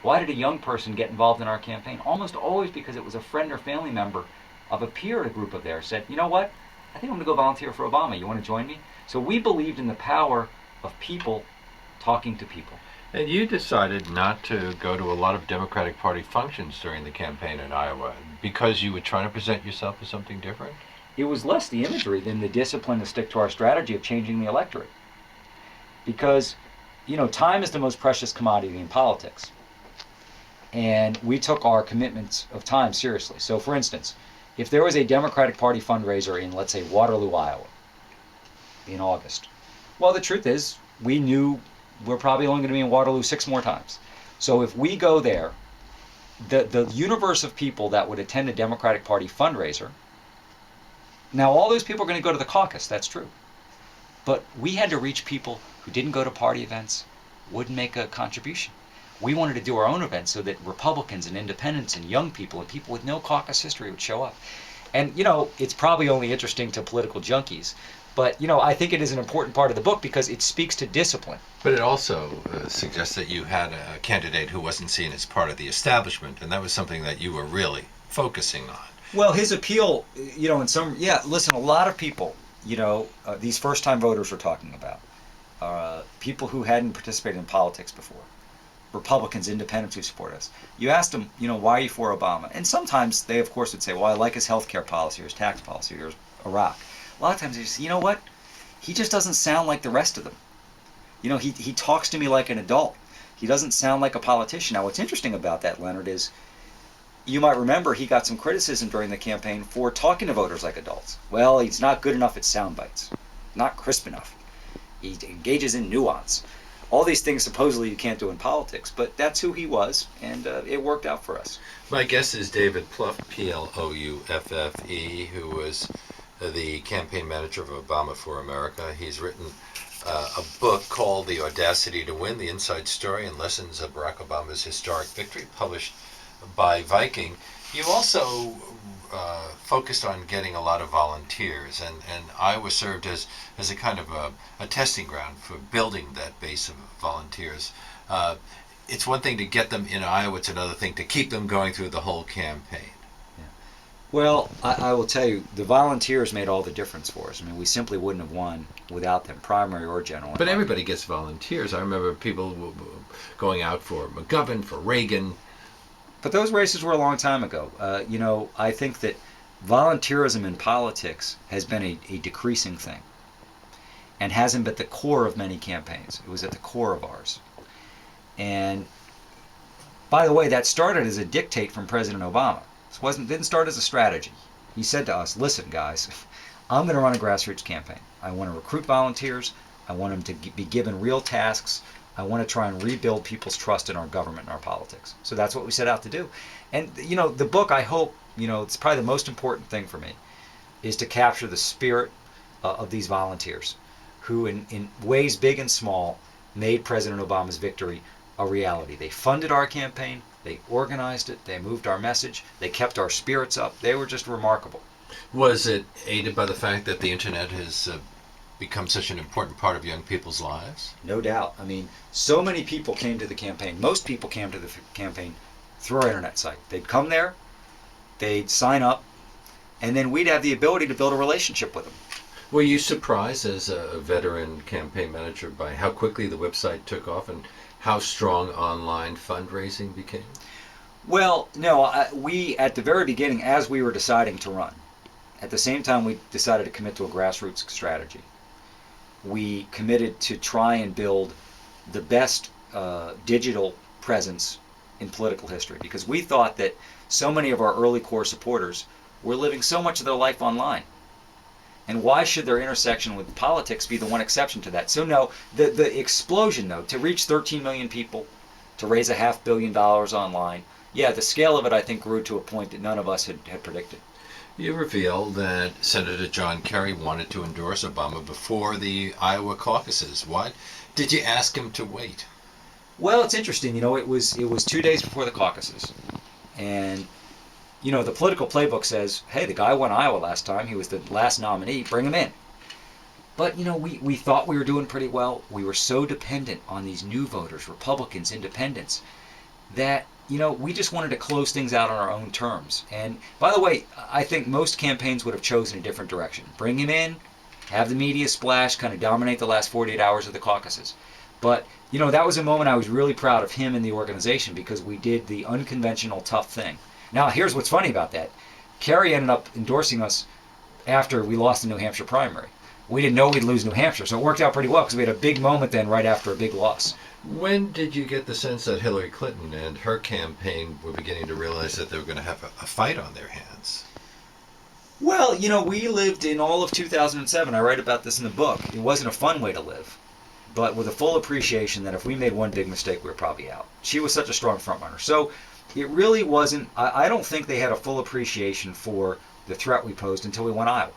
Why did a young person get involved in our campaign? Almost always because it was a friend or family member of a peer at a group of theirs said, you know what? I think I'm going to go volunteer for Obama. You want to join me? So we believed in the power of people talking to people. And you decided not to go to a lot of Democratic Party functions during the campaign in Iowa because you were trying to present yourself as something different? It was less the imagery than the discipline to stick to our strategy of changing the electorate. Because, time is the most precious commodity in politics. And we took our commitments of time seriously. So, for instance, if there was a Democratic Party fundraiser in, let's say, Waterloo, Iowa, in August, well, the truth is, we knew we're probably only going to be in Waterloo 6 more times. So if we go there, the universe of people that would attend a Democratic Party fundraiser, now all those people are going to go to the caucus, that's true. But we had to reach people who didn't go to party events, wouldn't make a contribution. We wanted to do our own events so that Republicans and independents and young people and people with no caucus history would show up. And, it's probably only interesting to political junkies, but, I think it is an important part of the book because it speaks to discipline. But it also suggests that you had a candidate who wasn't seen as part of the establishment, and that was something that you were really focusing on. Well, his appeal, listen, a lot of people, these first-time voters we're talking about, people who hadn't participated in politics before, Republicans, independents who support us. You asked them, why are you for Obama? And sometimes they, of course, would say, well, I like his health care policy or his tax policy or Iraq. A lot of times they say, you know what? He just doesn't sound like the rest of them. He talks to me like an adult. He doesn't sound like a politician. Now, what's interesting about that, Leonard, is you might remember he got some criticism during the campaign for talking to voters like adults. Well, he's not good enough at sound bites, not crisp enough. He engages in nuance. All these things supposedly you can't do in politics, but that's who he was, and it worked out for us. My guest is David Plouffe, Plouffe, who was the campaign manager of Obama for America. He's written a book called The Audacity to Win, The Inside Story and Lessons of Barack Obama's Historic Victory, published by Viking. You also focused on getting a lot of volunteers, and Iowa served as a kind of a testing ground for building that base of volunteers. It's one thing to get them in Iowa, it's another thing to keep them going through the whole campaign. Well, I will tell you, the volunteers made all the difference for us. I mean, we simply wouldn't have won without them, primary or general. But everybody gets volunteers. I remember people going out for McGovern, for Reagan. But those races were a long time ago. I think that volunteerism in politics has been a decreasing thing and hasn't been at the core of many campaigns. It was at the core of ours. And by the way, that started as a dictate from President Obama. Didn't start as a strategy. He said to us, listen, guys, I'm going to run a grassroots campaign. I want to recruit volunteers. I want them to be given real tasks. I want to try and rebuild people's trust in our government and our politics. So that's what we set out to do. And, the book, I hope, it's probably the most important thing for me, is to capture the spirit of these volunteers who, in ways big and small, made President Obama's victory a reality. They funded our campaign. They organized it. They moved our message. They kept our spirits up. They were just remarkable. Was it aided by the fact that the internet has become such an important part of young people's lives? No doubt. I mean, so many people came to the campaign. Most people came to the campaign through our internet site. They'd come there, they'd sign up, and then we'd have the ability to build a relationship with them. Were you surprised as a veteran campaign manager by how quickly the website took off and how strong online fundraising became? Well, no, we, at the very beginning, as we were deciding to run, at the same time we decided to commit to a grassroots strategy. We committed to try and build the best digital presence in political history, because we thought that so many of our early core supporters were living so much of their life online. And why should their intersection with politics be the one exception to that? So no, the explosion, though, to reach 13 million people, to raise $500 million online, yeah, the scale of it, I think, grew to a point that none of us had predicted. You revealed that Senator John Kerry wanted to endorse Obama before the Iowa caucuses. Why did you ask him to wait? Well, it's interesting. It was 2 days before the caucuses. And the political playbook says, hey, the guy won Iowa last time. He was the last nominee. Bring him in. But, we thought we were doing pretty well. We were so dependent on these new voters, Republicans, independents. that, we just wanted to close things out on our own terms. And by the way, I think most campaigns would have chosen a different direction. Bring him in, have the media splash, kind of dominate the last 48 hours of the caucuses. But, that was a moment I was really proud of him and the organization, because we did the unconventional, tough thing. Now, here's what's funny about that. Kerry ended up endorsing us after we lost the New Hampshire primary. We didn't know we'd lose New Hampshire, so it worked out pretty well, because we had a big moment then right after a big loss. When did you get the sense that Hillary Clinton and her campaign were beginning to realize that they were going to have a fight on their hands? Well, we lived in all of 2007. I write about this in the book. It wasn't a fun way to live, but with a full appreciation that if we made one big mistake, we were probably out. She was such a strong frontrunner. So it really wasn't, I don't think they had a full appreciation for the threat we posed until we won Iowa.